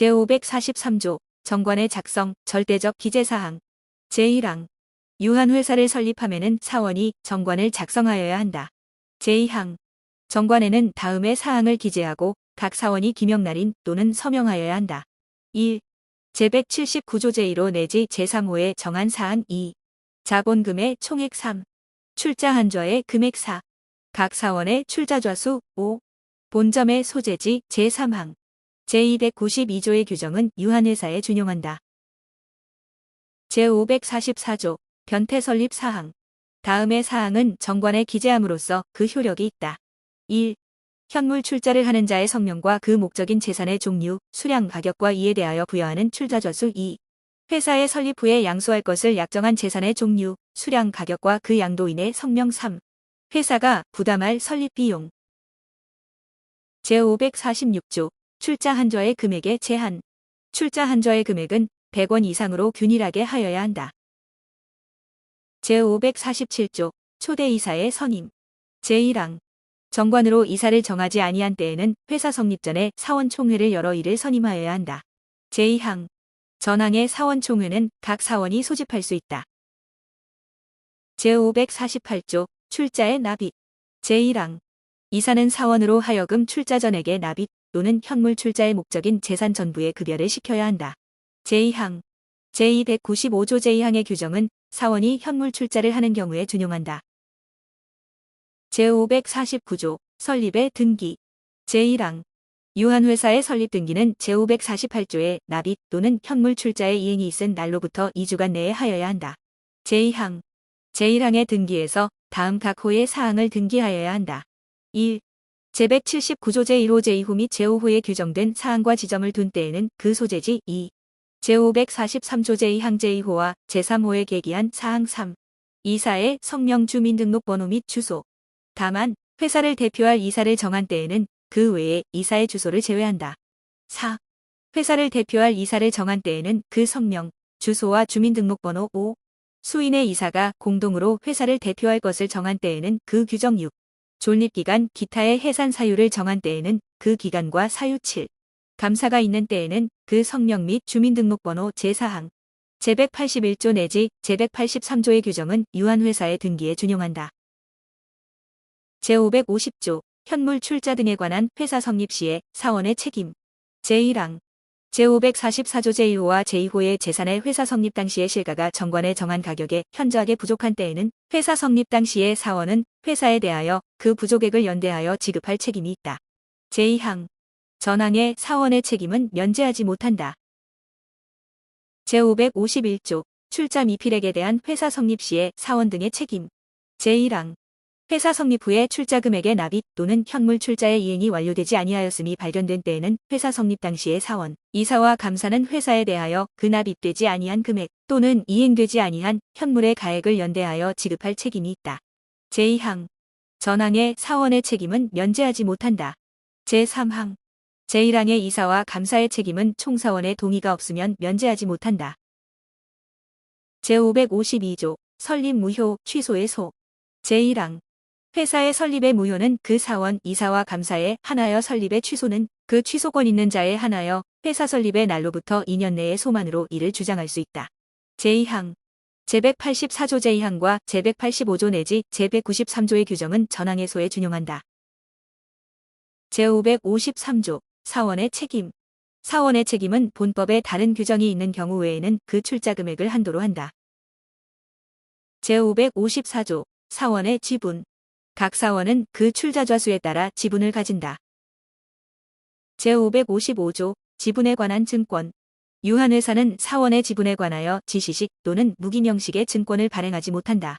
제543조 정관의 작성, 절대적 기재사항. 제1항 유한회사를 설립하면은 사원이 정관을 작성하여야 한다. 제2항 정관에는 다음의 사항을 기재하고 각 사원이 기명날인 또는 서명하여야 한다. 1. 제179조 제1호 내지 제3호에 정한 사안 2. 자본금의 총액 3. 출자 한좌의 금액 4. 각 사원의 출자좌수 5. 본점의 소재지 제3항. 제292조의 규정은 유한회사에 준용한다. 제544조 변태 설립 사항. 다음의 사항은 정관에 기재함으로써 그 효력이 있다. 1. 현물 출자를 하는 자의 성명과 그 목적인 재산의 종류, 수량, 가격과 이에 대하여 부여하는 출자좌수 2. 회사의 설립 후에 양수할 것을 약정한 재산의 종류, 수량, 가격과 그 양도인의 성명 3. 회사가 부담할 설립 비용. 제546조 출자 한좌의 금액의 제한. 출자 한좌의 금액은 100원 이상으로 균일하게 하여야 한다. 제547조 초대이사의 선임. 제1항 정관으로 이사를 정하지 아니한 때에는 회사 성립 전에 사원총회를 열어 이를 선임하여야 한다. 제2항 전항의 사원총회는 각 사원이 소집할 수 있다. 제548조 출자의 납입. 제1항 이사는 사원으로 하여금 출자전액의 납입 또는 현물 출자의 목적인 재산 전부의 급여를 시켜야 한다. 제2항 제295조 제2항의 규정은 사원이 현물 출자를 하는 경우에 준용한다. 제549조 설립의 등기. 제1항 유한회사의 설립 등기는 제548조의 납입 또는 현물 출자의 이행이 있은 날로부터 2주간 내에 하여야 한다. 제2항 제1항의 등기에서 다음 각 호의 사항을 등기하여야 한다. 1. 제179조 제1호 제2호 및 제5호에 규정된 사항과 지점을 둔 때에는 그 소재지 2. 제543조 제2항 제2호와 제3호에 계기한 사항 3. 이사의 성명 주민등록번호 및 주소. 다만 회사를 대표할 이사를 정한 때에는 그 외에 이사의 주소를 제외한다. 4. 회사를 대표할 이사를 정한 때에는 그 성명, 주소와 주민등록번호 5. 수인의 이사가 공동으로 회사를 대표할 것을 정한 때에는 그 규정 6. 존립기간 기타의 해산 사유를 정한 때에는 그 기간과 사유 7. 감사가 있는 때에는 그 성명 및 주민등록번호 제4항. 제181조 내지 제183조의 규정은 유한회사의 등기에 준용한다. 제550조 현물 출자 등에 관한 회사 성립 시의 사원의 책임. 제1항 제544조 제1호와 제2호의 재산의 회사 성립 당시의 실가가 정관에 정한 가격에 현저하게 부족한 때에는 회사 성립 당시의 사원은 회사에 대하여 그 부족액을 연대하여 지급할 책임이 있다. 제2항 전항의 사원의 책임은 면제하지 못한다. 제551조 출자 미필액에 대한 회사 성립 시의 사원 등의 책임. 제1항 회사 성립 후에 출자 금액의 납입 또는 현물 출자의 이행이 완료되지 아니하였음이 발견된 때에는 회사 성립 당시의 사원, 이사와 감사는 회사에 대하여 그 납입되지 아니한 금액 또는 이행되지 아니한 현물의 가액을 연대하여 지급할 책임이 있다. 제2항 전항의 사원의 책임은 면제하지 못한다. 제3항 제1항의 이사와 감사의 책임은 총사원의 동의가 없으면 면제하지 못한다. 제552조 설립 무효 취소의 소. 제1항 회사의 설립의 무효는 그 사원, 이사와 감사의 하나여 설립의 취소는 그 취소권 있는 자의 하나여 회사 설립의 날로부터 2년 내의 소만으로 이를 주장할 수 있다. 제2항 제184조 제2항과 제185조 내지 제193조의 규정은 전항의 소에 준용한다. 제553조 사원의 책임. 사원의 책임은 본법에 다른 규정이 있는 경우 외에는 그 출자 금액을 한도로 한다. 제554조 사원의 지분. 각 사원은 그 출자좌수에 따라 지분을 가진다. 제555조 지분에 관한 증권. 유한회사는 사원의 지분에 관하여 지시식 또는 무기명식의 증권을 발행하지 못한다.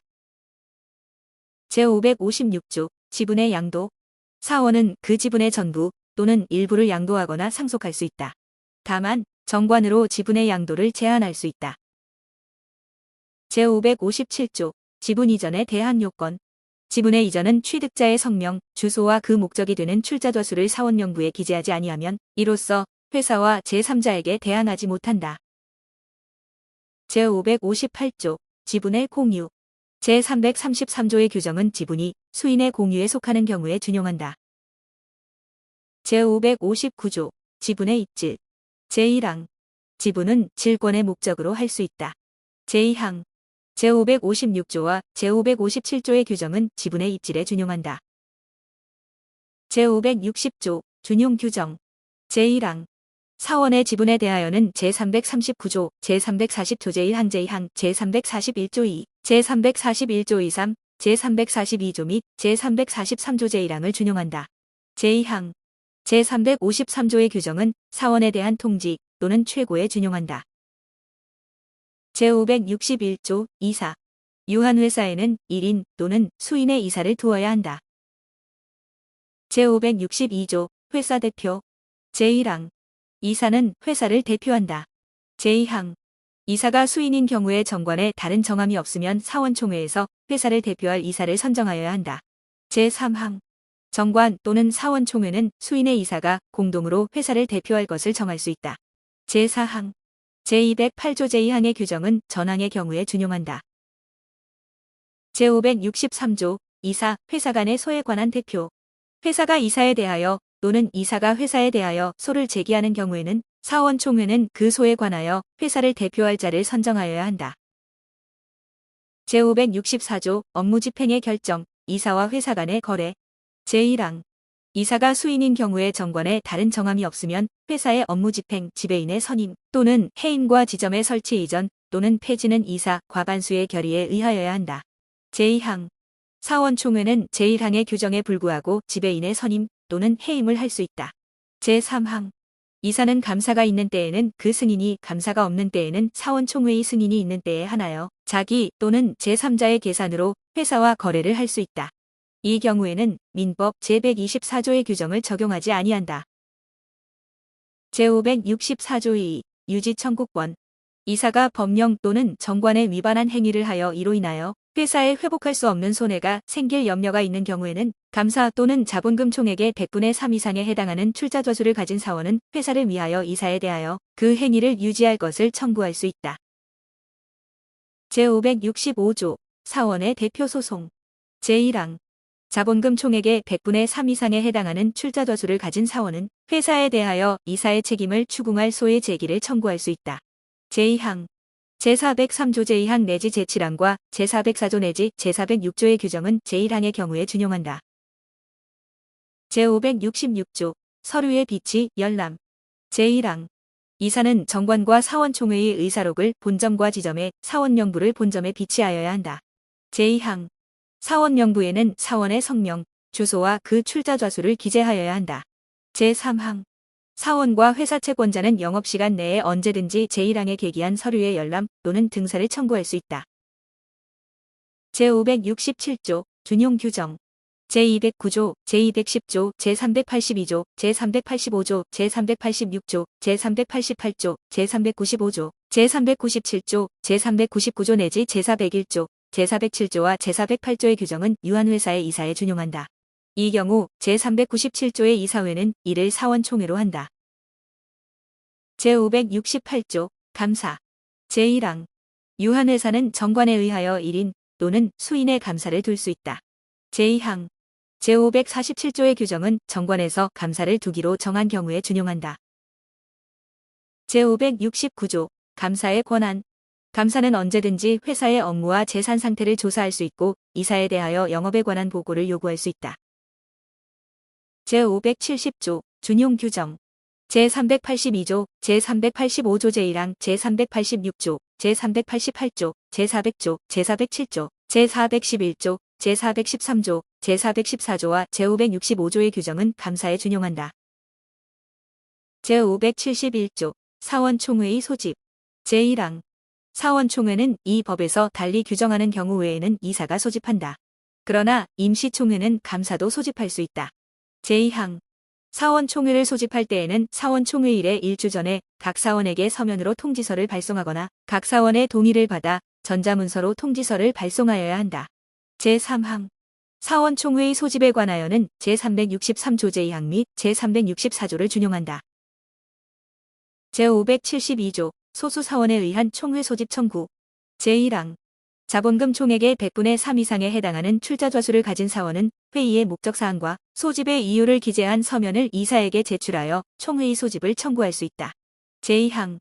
제556조 지분의 양도. 사원은 그 지분의 전부 또는 일부를 양도하거나 상속할 수 있다. 다만 정관으로 지분의 양도를 제한할 수 있다. 제557조 지분 이전에 대한 요건. 지분의 이전은 취득자의 성명, 주소와 그 목적이 되는 출자좌수를 사원명부에 기재하지 아니하면 이로써 회사와 제3자에게 대항하지 못한다. 제558조 지분의 공유. 제333조의 규정은 지분이 수인의 공유에 속하는 경우에 준용한다. 제559조 지분의 입질. 제1항. 지분은 질권의 목적으로 할 수 있다. 제2항. 제556조와 제557조의 규정은 지분의 입질에 준용한다. 제560조 준용 규정. 제1항. 사원의 지분에 대하여는 제339조, 제340조 제1항 제2항, 제341조 2, 제341조 2, 3, 제342조 및 제343조 제1항을 준용한다. 제2항. 제353조의 규정은 사원에 대한 통지 또는 최고에 준용한다. 제561조 이사. 유한회사에는 1인 또는 수인의 이사를 두어야 한다. 제562조 회사 대표. 제1항. 이사는 회사를 대표한다. 제2항. 이사가 수인인 경우에 정관에 다른 정함이 없으면 사원총회에서 회사를 대표할 이사를 선정하여야 한다. 제3항. 정관 또는 사원총회는 수인의 이사가 공동으로 회사를 대표할 것을 정할 수 있다. 제4항. 제208조 제2항의 규정은 전항의 경우에 준용한다. 제563조 이사, 회사 간의 소에 관한 대표. 회사가 이사에 대하여 또는 이사가 회사에 대하여 소를 제기하는 경우에는 사원총회는 그 소에 관하여 회사를 대표할 자를 선정하여야 한다. 제564조 업무집행의 결정, 이사와 회사 간의 거래. 제1항. 이사가 수인인 경우에 정관에 다른 정함이 없으면 회사의 업무집행, 지배인의 선임 또는 해임과 지점의 설치 이전 또는 폐지는 이사, 과반수의 결의에 의하여야 한다. 제2항. 사원총회는 제1항의 규정에 불구하고 지배인의 선임 또는 해임을 할 수 있다. 제3항. 이사는 감사가 있는 때에는 그 승인이, 감사가 없는 때에는 사원총회의 승인이 있는 때에 한하여 자기 또는 제3자의 계산으로 회사와 거래를 할 수 있다. 이 경우에는 민법 제124조의 규정을 적용하지 아니한다. 제564조 2. 유지 청구권. 이사가 법령 또는 정관에 위반한 행위를 하여 이로 인하여 회사에 회복할 수 없는 손해가 생길 염려가 있는 경우에는 감사 또는 자본금 총액의 100분의 3 이상에 해당하는 출자저수를 가진 사원은 회사를 위하여 이사에 대하여 그 행위를 유지할 것을 청구할 수 있다. 제565조 사원의 대표 소송. 제1항. 자본금 총액의 100분의 3 이상에 해당하는 출자저수를 가진 사원은 회사에 대하여 이사의 책임을 추궁할 소의 제기를 청구할 수 있다. 제2항. 제403조 제2항 내지 제7항과 제404조 내지 제406조의 규정은 제1항의 경우에 준용한다. 제566조 서류의 비치, 열람. 제1항. 이사는 정관과 사원총회의 의사록을 본점과 지점에 사원명부를 본점에 비치하여야 한다. 제2항. 사원명부에는 사원의 성명, 주소와 그 출자좌수를 기재하여야 한다. 제3항. 사원과 회사 채권자는 영업시간 내에 언제든지 제1항에 계기한 서류의 열람 또는 등사를 청구할 수 있다. 제567조 준용 규정. 제209조, 제210조, 제382조, 제385조, 제386조, 제388조, 제395조, 제397조, 제399조 내지 제401조, 제407조와 제408조의 규정은 유한회사의 이사에 준용한다. 이 경우 제397조의 이사회는 이를 사원총회로 한다. 제568조 감사. 제1항. 유한회사는 정관에 의하여 1인 또는 수인의 감사를 둘 수 있다. 제2항. 제547조의 규정은 정관에서 감사를 두기로 정한 경우에 준용한다. 제569조 감사의 권한. 감사는 언제든지 회사의 업무와 재산 상태를 조사할 수 있고 이사에 대하여 영업에 관한 보고를 요구할 수 있다. 제570조 준용 규정. 제382조, 제385조 제1항, 제386조, 제388조, 제400조, 제407조, 제411조, 제413조, 제414조와 제565조의 규정은 감사에 준용한다. 제571조 사원총회의 소집. 제1항. 사원총회는 이 법에서 달리 규정하는 경우 외에는 이사가 소집한다. 그러나 임시총회는 감사도 소집할 수 있다. 제2항. 사원총회를 소집할 때에는 사원총회일의 일주 전에 각 사원에게 서면으로 통지서를 발송하거나 각 사원의 동의를 받아 전자문서로 통지서를 발송하여야 한다. 제3항. 사원총회의 소집에 관하여는 제363조 제2항 및 제364조를 준용한다. 제572조 소수사원에 의한 총회 소집 청구. 제1항. 자본금 총액의 100분의 3 이상에 해당하는 출자좌수를 가진 사원은 회의의 목적사항과 소집의 이유를 기재한 서면을 이사에게 제출하여 총회의 소집을 청구할 수 있다. 제2항.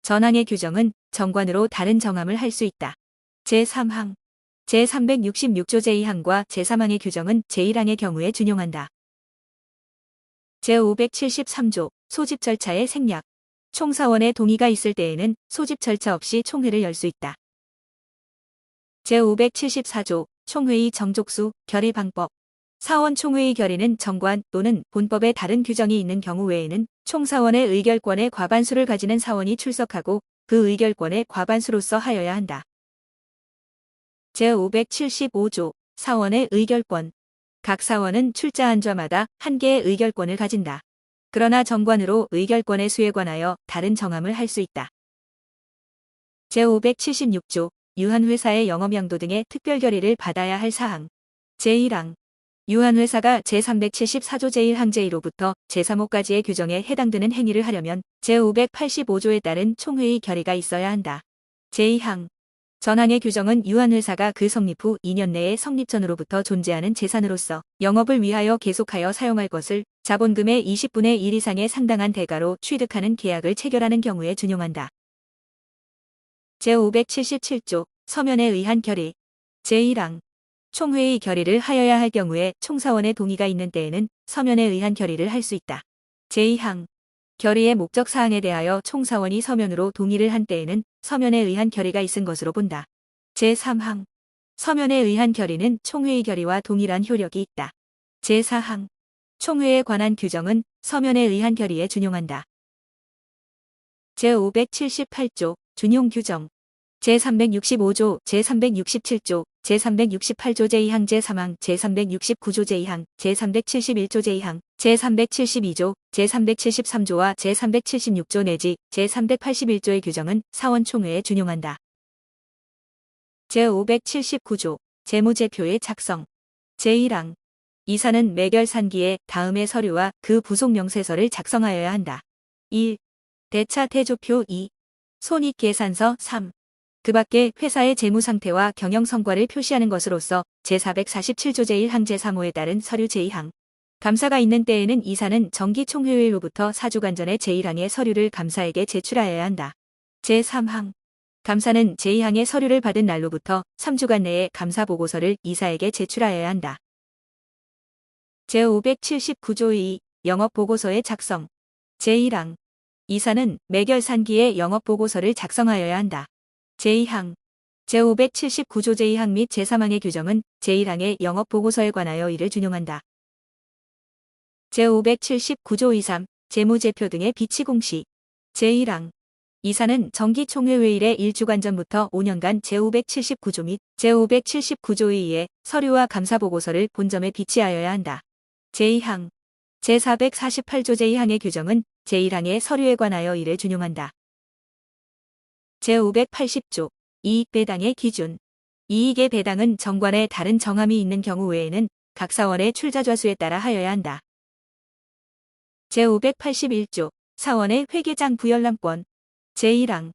전항의 규정은 정관으로 다른 정함을 할 수 있다. 제3항. 제366조 제2항과 제3항의 규정은 제1항의 경우에 준용한다. 제573조 소집 절차의 생략. 총사원의 동의가 있을 때에는 소집 절차 없이 총회를 열 수 있다. 제574조 총회의 정족수, 결의 방법. 사원 총회의 결의는 정관 또는 본법에 다른 규정이 있는 경우 외에는 총사원의 의결권의 과반수를 가지는 사원이 출석하고 그 의결권의 과반수로서 하여야 한다. 제575조 사원의 의결권. 각 사원은 출자한 좌마다 한 개의 의결권을 가진다. 그러나 정관으로 의결권의 수에 관하여 다른 정함을 할 수 있다. 제576조 유한회사의 영업양도 등의 특별결의를 받아야 할 사항. 제1항. 유한회사가 제374조 제1항 제1호부터 제3호까지의 규정에 해당되는 행위를 하려면 제585조에 따른 총회의 결의가 있어야 한다. 제2항. 전항의 규정은 유한회사가 그 성립 후 2년 내에 성립 전으로부터 존재하는 재산으로서 영업을 위하여 계속하여 사용할 것을 자본금의 20분의 1 이상에 상당한 대가로 취득하는 계약을 체결하는 경우에 준용한다. 제577조 서면에 의한 결의. 제1항. 총회의 결의를 하여야 할 경우에 총사원의 동의가 있는 때에는 서면에 의한 결의를 할 수 있다. 제2항. 결의의 목적 사항에 대하여 총사원이 서면으로 동의를 한 때에는 서면에 의한 결의가 있은 것으로 본다. 제3항. 서면에 의한 결의는 총회의 결의와 동일한 효력이 있다. 제4항. 총회에 관한 규정은 서면에 의한 결의에 준용한다. 제578조 준용 규정. 제365조, 제367조, 제368조 제2항 제3항, 제369조 제2항, 제371조 제2항, 제372조, 제373조와 제376조 내지 제381조의 규정은 사원총회에 준용한다. 제579조 재무제표의 작성. 제1항. 이사는 매결산기에 다음의 서류와 그 부속 명세서를 작성하여야 한다. 1. 대차 태조표 2. 손익계산서 3. 그 밖에 회사의 재무상태와 경영성과를 표시하는 것으로서 제447조 제1항 제3호에 따른 서류 제2항. 감사가 있는 때에는 이사는 정기총회의로부터 4주간 전에 제1항의 서류를 감사에게 제출하여야 한다. 제3항. 감사는 제2항의 서류를 받은 날로부터 3주간 내에 감사보고서를 이사에게 제출하여야 한다. 제579조 2. 영업보고서의 작성. 제1항. 이사는 매결산기에 영업보고서를 작성하여야 한다. 제2항. 제579조 제2항 및 제3항의 규정은 제1항의 영업보고서에 관하여 이를 준용한다. 제579조 2.3 재무제표 등의 비치공시. 제1항. 이사는 정기총회회일의 1주간 전부터 5년간 제579조 및 제579조 의 서류와 감사보고서를 본점에 비치하여야 한다. 제2항. 제448조 제2항의 규정은 제1항의 서류에 관하여 이를 준용한다. 제580조 이익 배당의 기준. 이익의 배당은 정관에 다른 정함이 있는 경우 외에는 각 사원의 출자좌수에 따라 하여야 한다. 제581조 사원의 회계장 부열람권. 제1항.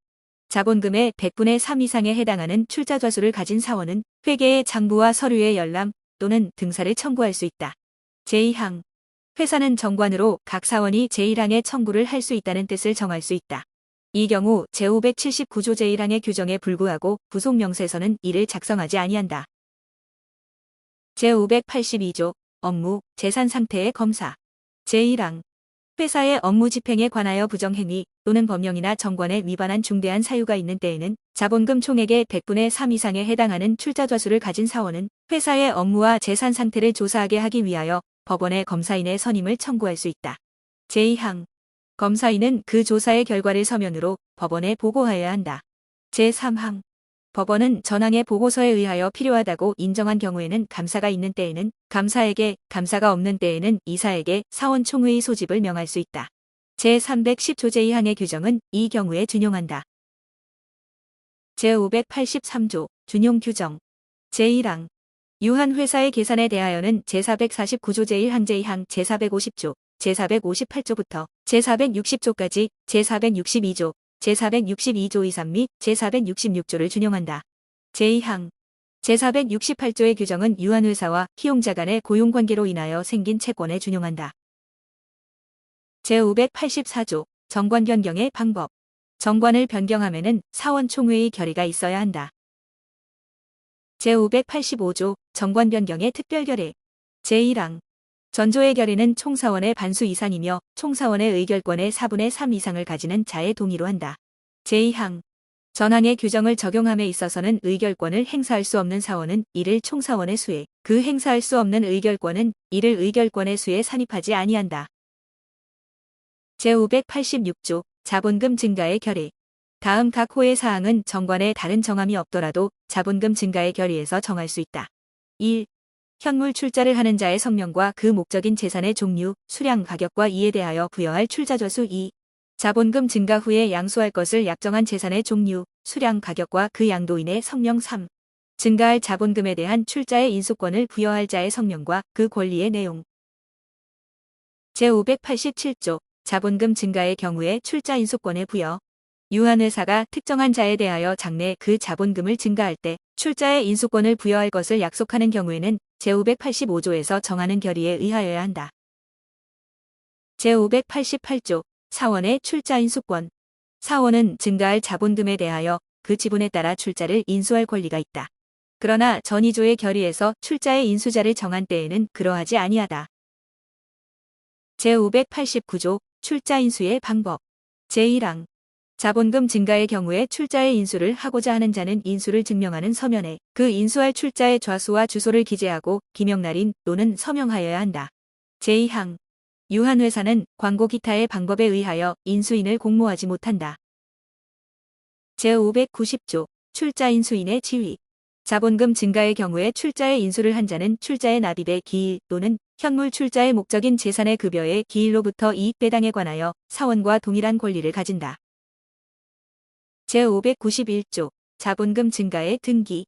자본금의 100분의 3 이상에 해당하는 출자좌수를 가진 사원은 회계의 장부와 서류의 열람 또는 등사를 청구할 수 있다. 제2항. 회사는 정관으로 각 사원이 제1항의 청구를 할 수 있다는 뜻을 정할 수 있다. 이 경우 제579조 제1항의 규정에 불구하고 부속 명세서는 이를 작성하지 아니한다. 제582조 업무, 재산 상태의 검사. 제1항. 회사의 업무 집행에 관하여 부정행위 또는 법령이나 정관에 위반한 중대한 사유가 있는 때에는 자본금 총액의 100분의 3 이상에 해당하는 출자좌수를 가진 사원은 회사의 업무와 재산 상태를 조사하게 하기 위하여 법원에 검사인의 선임을 청구할 수 있다. 제2항. 검사인은 그 조사의 결과를 서면으로 법원에 보고하여야 한다. 제3항. 법원은 전항의 보고서에 의하여 필요하다고 인정한 경우에는 감사가 있는 때에는 감사에게, 감사가 없는 때에는 이사에게 사원총회의 소집을 명할 수 있다. 제310조 제2항의 규정은 이 경우에 준용한다. 제583조 준용 규정. 제1항. 유한회사의 계산에 대하여는 제449조 제1항 제2항 제450조, 제458조부터 제460조까지 제462조, 제462조 2.3 및 제466조를 준용한다. 제2항. 제468조의 규정은 유한회사와 희용자 간의 고용관계로 인하여 생긴 채권에 준용한다. 제584조 정관 변경의 방법. 정관을 변경하면은 사원총회의 결의가 있어야 한다. 제585조 정관 변경의 특별결의. 제1항. 전조의 결의는 총사원의 반수 이상이며 총사원의 의결권의 4분의 3 이상을 가지는 자의 동의로 한다. 제2항. 전항의 규정을 적용함에 있어서는 의결권을 행사할 수 없는 사원은 이를 총사원의 수에, 그 행사할 수 없는 의결권은 이를 의결권의 수에 산입하지 아니한다. 제586조 자본금 증가의 결의. 다음 각 호의 사항은 정관에 다른 정함이 없더라도 자본금 증가의 결의에서 정할 수 있다. 1. 현물 출자를 하는 자의 성명과 그 목적인 재산의 종류, 수량, 가격과 이에 대하여 부여할 출자좌수. 2. 자본금 증가 후에 양수할 것을 약정한 재산의 종류, 수량, 가격과 그 양도인의 성명. 3. 증가할 자본금에 대한 출자의 인수권을 부여할 자의 성명과 그 권리의 내용. 제587조 자본금 증가의 경우에 출자 인수권의 부여. 유한회사가 특정한 자에 대하여 장래 그 자본금을 증가할 때 출자의 인수권을 부여할 것을 약속하는 경우에는 제585조에서 정하는 결의에 의하여야 한다. 제588조 사원의 출자 인수권. 사원은 증가할 자본금에 대하여 그 지분에 따라 출자를 인수할 권리가 있다. 그러나 전이조의 결의에서 출자의 인수자를 정한 때에는 그러하지 아니하다. 제589조 출자 인수의 방법. 제1항. 자본금 증가의 경우에 출자의 인수를 하고자 하는 자는 인수를 증명하는 서면에 그 인수할 출자의 좌수와 주소를 기재하고 기명날인 또는 서명하여야 한다. 제2항. 유한회사는 광고 기타의 방법에 의하여 인수인을 공모하지 못한다. 제590조 출자 인수인의 지위. 자본금 증가의 경우에 출자의 인수를 한 자는 출자의 납입의 기일 또는 현물 출자의 목적인 재산의 급여의 기일로부터 이익 배당에 관하여 사원과 동일한 권리를 가진다. 제591조 자본금 증가의 등기.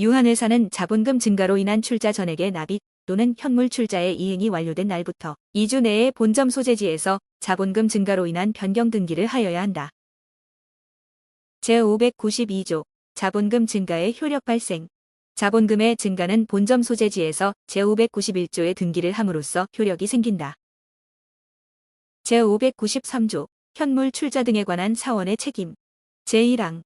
유한회사는 자본금 증가로 인한 출자 전액의 납입 또는 현물 출자의 이행이 완료된 날부터 2주 내에 본점 소재지에서 자본금 증가로 인한 변경 등기를 하여야 한다. 제592조 자본금 증가의 효력 발생. 자본금의 증가는 본점 소재지에서 제591조의 등기를 함으로써 효력이 생긴다. 제593조 현물 출자 등에 관한 사원의 책임. 제1항.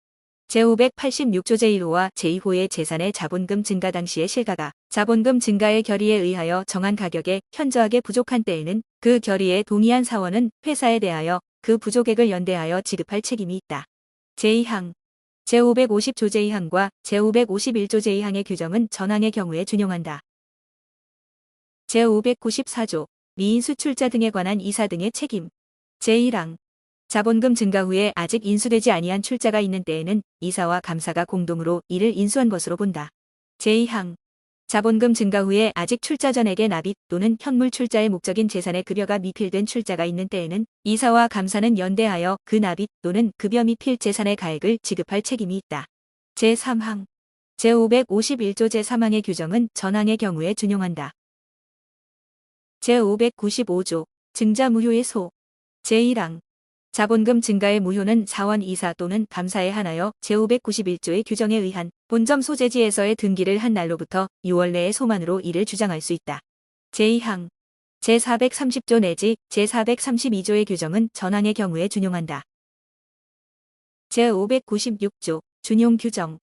제586조 제1호와 제2호의 재산의 자본금 증가 당시의 실가가 자본금 증가의 결의에 의하여 정한 가격에 현저하게 부족한 때에는 그 결의에 동의한 사원은 회사에 대하여 그 부족액을 연대하여 지급할 책임이 있다. 제2항. 제550조 제2항과 제551조 제2항의 규정은 전항의 경우에 준용한다. 제594조 미인수 출자 등에 관한 이사 등의 책임. 제1항. 자본금 증가 후에 아직 인수되지 아니한 출자가 있는 때에는 이사와 감사가 공동으로 이를 인수한 것으로 본다. 제2항. 자본금 증가 후에 아직 출자 전액의 납입 또는 현물 출자의 목적인 재산의 급여가 미필된 출자가 있는 때에는 이사와 감사는 연대하여 그 납입 또는 급여 미필 재산의 가액을 지급할 책임이 있다. 제3항. 제551조 제3항의 규정은 전항의 경우에 준용한다. 제595조 증자 무효의 소. 제1항. 자본금 증가의 무효는 사원 이사 또는 감사에 한하여 제591조의 규정에 의한 본점 소재지에서의 등기를 한 날로부터 6월 내의 소만으로 이를 주장할 수 있다. 제2항. 제430조 내지 제432조의 규정은 전항의 경우에 준용한다. 제596조 준용 규정.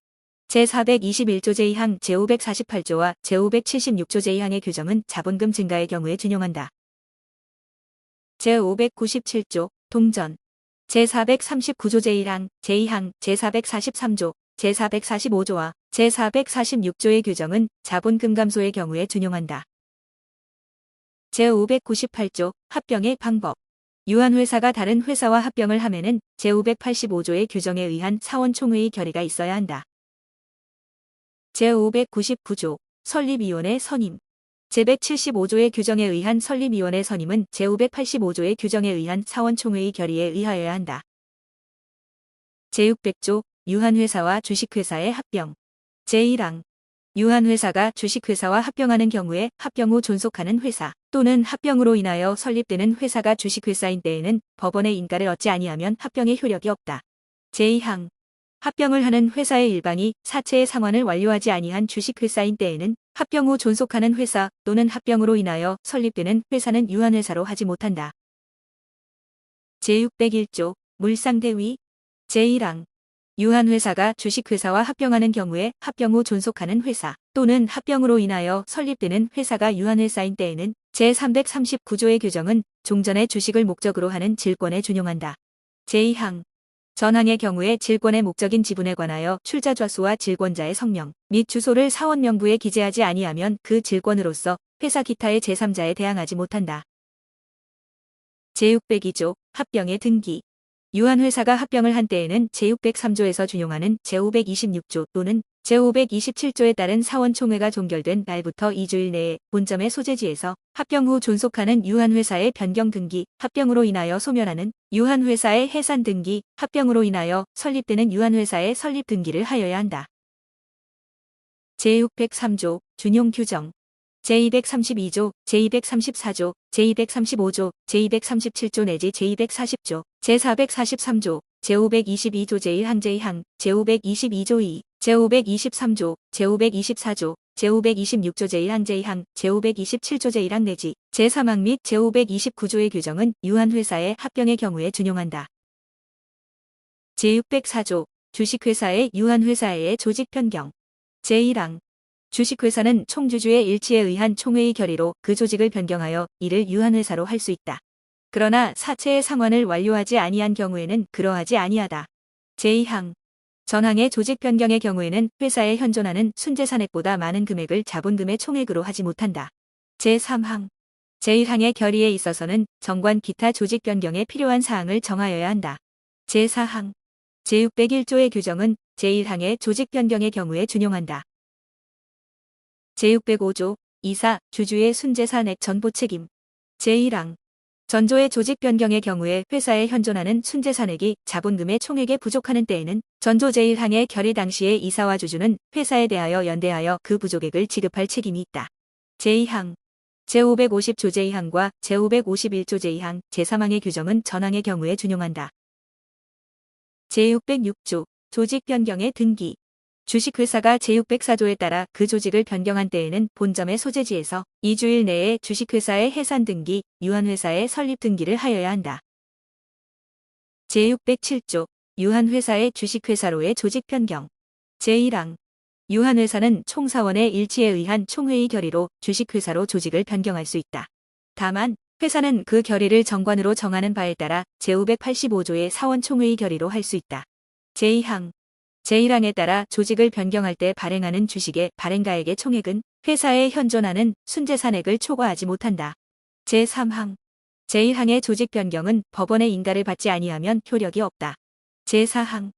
제421조 제2항 제548조와 제576조 제2항의 규정은 자본금 증가의 경우에 준용한다. 제597조 동전. 제439조 제1항, 제2항, 제443조, 제445조와 제446조의 규정은 자본금 감소의 경우에 준용한다. 제598조 합병의 방법. 유한회사가 다른 회사와 합병을 하면은 제585조의 규정에 의한 사원총회의 결의가 있어야 한다. 제599조 설립위원회 선임. 제175조의 규정에 의한 설립위원회 선임은 제585조의 규정에 의한 사원총회의 결의에 의하여야 한다. 제600조 유한회사와 주식회사의 합병. 제1항. 유한회사가 주식회사와 합병하는 경우에 합병 후 존속하는 회사 또는 합병으로 인하여 설립되는 회사가 주식회사인 때에는 법원의 인가를 얻지 아니하면 합병의 효력이 없다. 제2항. 합병을 하는 회사의 일방이 사채의 상환을 완료하지 아니한 주식회사인 때에는 합병 후 존속하는 회사 또는 합병으로 인하여 설립되는 회사는 유한회사로 하지 못한다. 제601조 물상대위 제1항 유한회사가 주식회사와 합병하는 경우에 합병 후 존속하는 회사 또는 합병으로 인하여 설립되는 회사가 유한회사인 때에는 제339조의 규정은 종전의 주식을 목적으로 하는 질권에 준용한다. 제2항 전항의 경우에 질권의 목적인 지분에 관하여 출자좌수와 질권자의 성명 및 주소를 사원명부에 기재하지 아니하면 그 질권으로서 회사 기타의 제3자에 대항하지 못한다. 제602조 합병의 등기 유한회사가 합병을 한 때에는 제603조에서 준용하는 제526조 또는 제527조에 따른 사원총회가 종결된 날부터 2주일 내에 본점의 소재지에서 합병 후 존속하는 유한회사의 변경 등기, 합병으로 인하여 소멸하는 유한회사의 해산 등기, 합병으로 인하여 설립되는 유한회사의 설립 등기를 하여야 한다. 제603조 준용 규정 제232조, 제234조, 제235조, 제237조 내지 제240조, 제443조, 제522조 제1항 제2항, 제522조 2, 제523조, 제524조, 제526조 제1항 제2항, 제527조 제1항 내지 제3항 및 제529조의 규정은 유한회사의 합병의 경우에 준용한다. 제604조 주식회사의 유한회사의 조직 변경 제1항 주식회사는 총주주의 일치에 의한 총회의 결의로 그 조직을 변경하여 이를 유한회사로 할 수 있다. 그러나 사체의 상환을 완료하지 아니한 경우에는 그러하지 아니하다. 제2항 전항의 조직 변경의 경우에는 회사에 현존하는 순재산액보다 많은 금액을 자본금의 총액으로 하지 못한다. 제3항 제1항의 결의에 있어서는 정관 기타 조직 변경에 필요한 사항을 정하여야 한다. 제4항 제601조의 규정은 제1항의 조직 변경의 경우에 준용한다. 제605조 이사, 주주의 순재산액 전보 책임 제1항 전조의 조직 변경의 경우에 회사에 현존하는 순재산액이 자본금의 총액에 부족하는 때에는 전조 제1항의 결의 당시에 이사와 주주는 회사에 대하여 연대하여 그 부족액을 지급할 책임이 있다. 제2항 제550조 제2항과 제551조 제2항, 제3항의 규정은 전항의 경우에 준용한다. 제606조 조직 변경의 등기 주식회사가 제604조에 따라 그 조직을 변경한 때에는 본점의 소재지에서 2주일 내에 주식회사의 해산 등기, 유한회사의 설립 등기를 하여야 한다. 제607조 유한회사의 주식회사로의 조직 변경 제1항 유한회사는 총사원의 일치에 의한 총회의 결의로 주식회사로 조직을 변경할 수 있다. 다만 회사는 그 결의를 정관으로 정하는 바에 따라 제585조의 사원총회의 결의로 할 수 있다. 제2항 제1항에 따라 조직을 변경할 때 발행하는 주식의 발행가액의 총액은 회사에 현존하는 순재산액을 초과하지 못한다. 제3항 제1항의 조직 변경은 법원의 인가를 받지 아니하면 효력이 없다. 제4항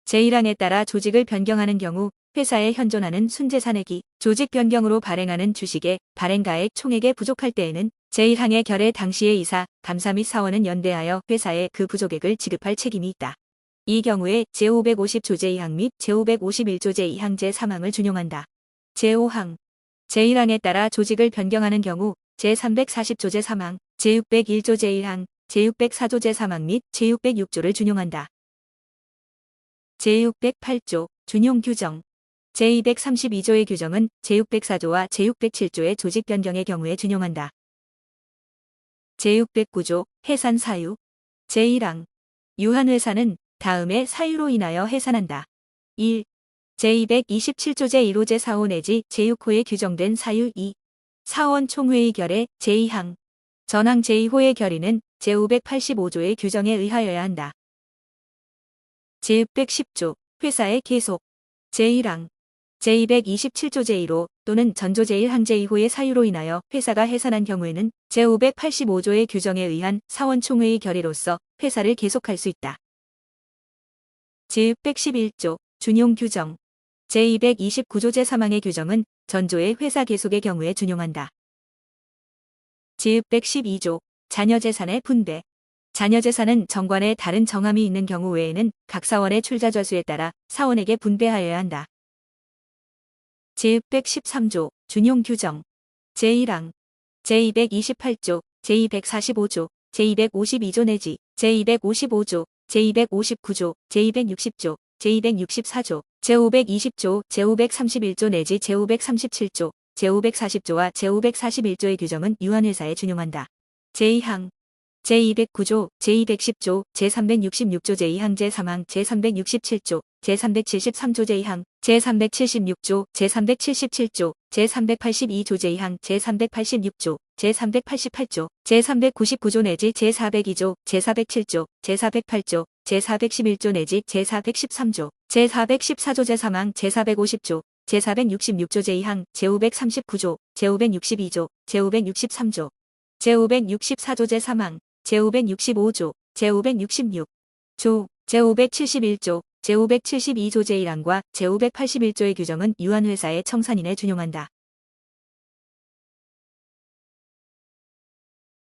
제1항에 따라 조직을 변경하는 경우 회사에 현존하는 순재산액이 조직 변경으로 발행하는 주식의 발행가액 총액에 부족할 때에는 제1항의 결의 당시의 이사, 감사 및 사원은 연대하여 회사에 그 부족액을 지급할 책임이 있다. 이 경우에 제550조 제2항 및 제551조 제2항 제3항을 준용한다. 제5항 제1항에 따라 조직을 변경하는 경우 제340조 제3항, 제601조 제1항, 제604조 제3항 및 제606조를 준용한다. 제608조 준용 규정 제232조의 규정은 제604조와 제607조의 조직 변경의 경우에 준용한다. 제609조 해산 사유 제1항 유한회사는 다음의 사유로 인하여 해산한다. 1. 제227조 제1호 제4호 내지 제6호에 규정된 사유 2. 사원총회의 결의 제2항 전항 제2호의 결의는 제585조의 규정에 의하여야 한다. 제610조 회사의 계속 제1항 제227조 제1호 또는 전조 제1항 제2호의 사유로 인하여 회사가 해산한 경우에는 제585조의 규정에 의한 사원총회의 결의로서 회사를 계속할 수 있다. 제611조 준용 규정 제229조 제3항의 규정은 전조의 회사 계속의 경우에 준용한다. 제612조 자녀재산의 분배 자녀재산은 정관에 다른 정함이 있는 경우 외에는 각 사원의 출자좌수에 따라 사원에게 분배하여야 한다. 제613조 준용 규정 제1항 제228조 제245조 제252조 내지 제255조 제259조, 제260조, 제264조, 제520조, 제531조 내지 제537조, 제540조와 제541조의 규정은 유한회사에 준용한다. 제2항 제209조, 제210조, 제366조 제2항 제3항 제367조, 제373조 제2항, 제376조, 제377조, 제382조 제2항 제386조, 제388조, 제399조 내지 제402조, 제407조, 제408조, 제411조 내지 제413조, 제414조 제3항 제450조, 제466조 제2항 제539조, 제562조, 제563조, 제564조 제3항, 제565조, 제566조, 제571조, 제572조 제1항과 제581조의 규정은 유한회사의 청산인에 준용한다.